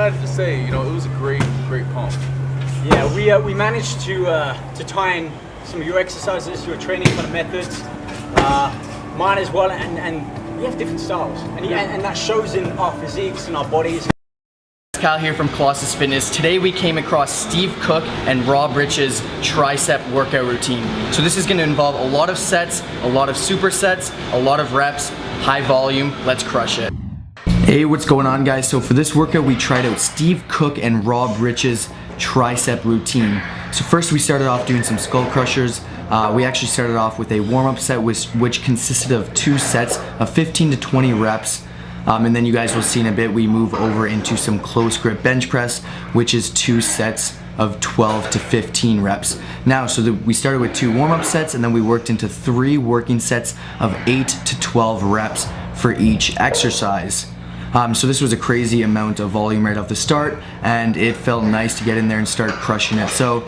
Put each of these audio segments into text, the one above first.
excited to say, you know, it was a great pump. Yeah, we managed to tie in some of your exercises, your training kind of methods, mine as well, and we have different styles, and that shows in our physiques and our bodies. Kyle here from Colossus Fitness. Today we came across Steve Cook and Rob Rich's tricep workout routine. So this is going to involve a lot of sets, a lot of supersets, a lot of reps, high volume. Let's crush it. Hey, what's going on, guys? So for this workout we tried out Steve Cook and Rob Rich's tricep routine. So first we started off doing some skull crushers. We actually started off with a warm-up set which consisted of 2 sets of 15 to 20 reps. And then you guys will see in a bit we move over into some close grip bench press, which is 2 sets of 12 to 15 reps. Now, we started with 2 warm-up sets, and then we worked into 3 working sets of 8 to 12 reps for each exercise. So this was a crazy amount of volume right off the start, and it felt nice to get in there and start crushing it. So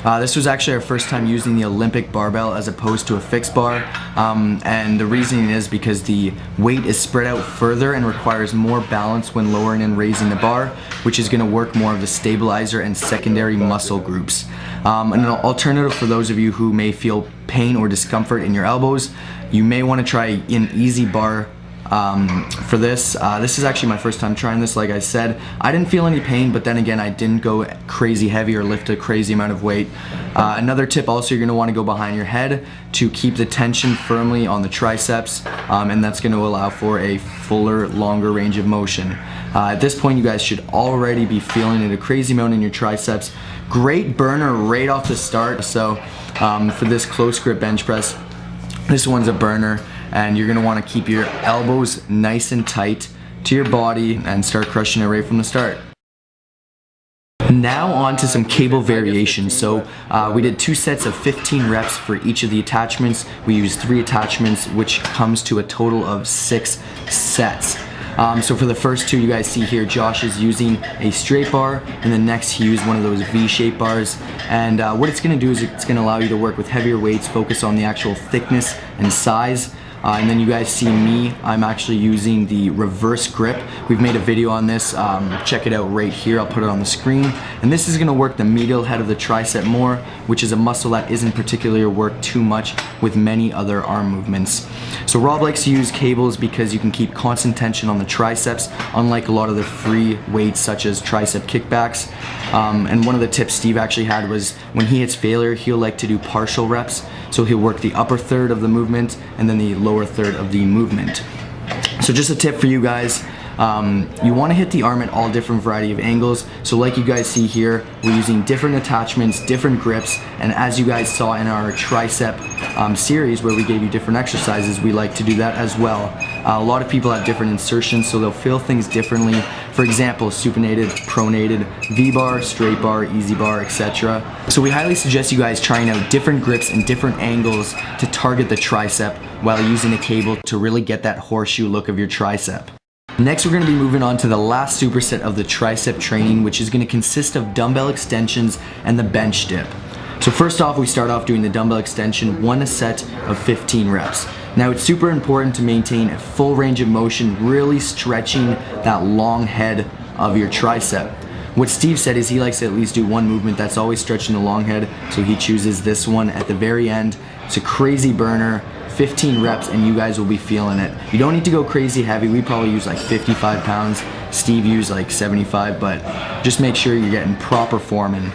this was actually our first time using the Olympic barbell as opposed to a fixed bar, and the reasoning is because the weight is spread out further and requires more balance when lowering and raising the bar, which is going to work more of the stabilizer and secondary muscle groups. An alternative for those of you who may feel pain or discomfort in your elbows, you may want to try an easy bar for this. This is actually my first time trying this. Like I said, I didn't feel any pain, but then again, I didn't go crazy heavy or lift a crazy amount of weight. Another tip also, you're going to want to go behind your head to keep the tension firmly on the triceps, and that's going to allow for a fuller, longer range of motion. At this point, you guys should already be feeling it a crazy amount in your triceps. Great burner right off the start. So for this close grip bench press, this one's a burner, and you're gonna wanna keep your elbows nice and tight to your body and start crushing it right from the start. Now on to some cable variations. So we did 2 sets of 15 reps for each of the attachments. We used 3 attachments, which comes to a total of 6 sets. So for the first 2 you guys see here, Josh is using a straight bar, and then next he used one of those V-shaped bars. And what it's going to do is it's going to allow you to work with heavier weights, focus on the actual thickness and size. And then you guys see me, I'm actually using the reverse grip. We've made a video on this, check it out right here, I'll put it on the screen. And this is gonna work the medial head of the tricep more, which is a muscle that isn't particularly worked too much with many other arm movements. So Rob likes to use cables because you can keep constant tension on the triceps, unlike a lot of the free weights such as tricep kickbacks. And one of the tips Steve actually had was when he hits failure, he'll like to do partial reps. So he'll work the upper third of the movement and then the lower third of the movement. So just a tip for you guys, you want to hit the arm at all different variety of angles. So like you guys see here, we're using different attachments, different grips, and as you guys saw in our tricep series where we gave you different exercises, we like to do that as well. A lot of people have different insertions, so they'll feel things differently. For example, supinated, pronated, V-bar, straight bar, easy bar, etc. So we highly suggest you guys trying out different grips and different angles to target the tricep while using a cable to really get that horseshoe look of your tricep. Next, we're going to be moving on to the last superset of the tricep training, which is going to consist of dumbbell extensions and the bench dip. So first off, we start off doing the dumbbell extension, 1 set of 15 reps. Now it's super important to maintain a full range of motion, really stretching that long head of your tricep. What Steve said is he likes to at least do 1 movement that's always stretching the long head, so he chooses this one at the very end. It's a crazy burner, 15 reps, and you guys will be feeling it. You don't need to go crazy heavy. We probably use like 55 pounds. Steve used like 75, but just make sure you're getting proper form in.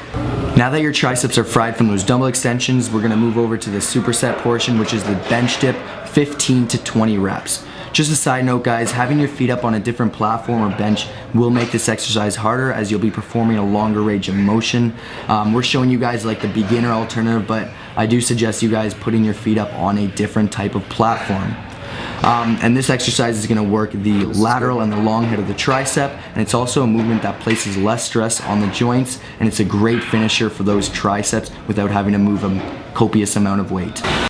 Now that your triceps are fried from those dumbbell extensions, we're gonna move over to the superset portion, which is the bench dip, 15 to 20 reps. Just a side note, guys, having your feet up on a different platform or bench will make this exercise harder as you'll be performing a longer range of motion. We're showing you guys like the beginner alternative, but I do suggest you guys putting your feet up on a different type of platform. And this exercise is going to work the lateral and the long head of the tricep, and it's also a movement that places less stress on the joints, and it's a great finisher for those triceps without having to move a copious amount of weight.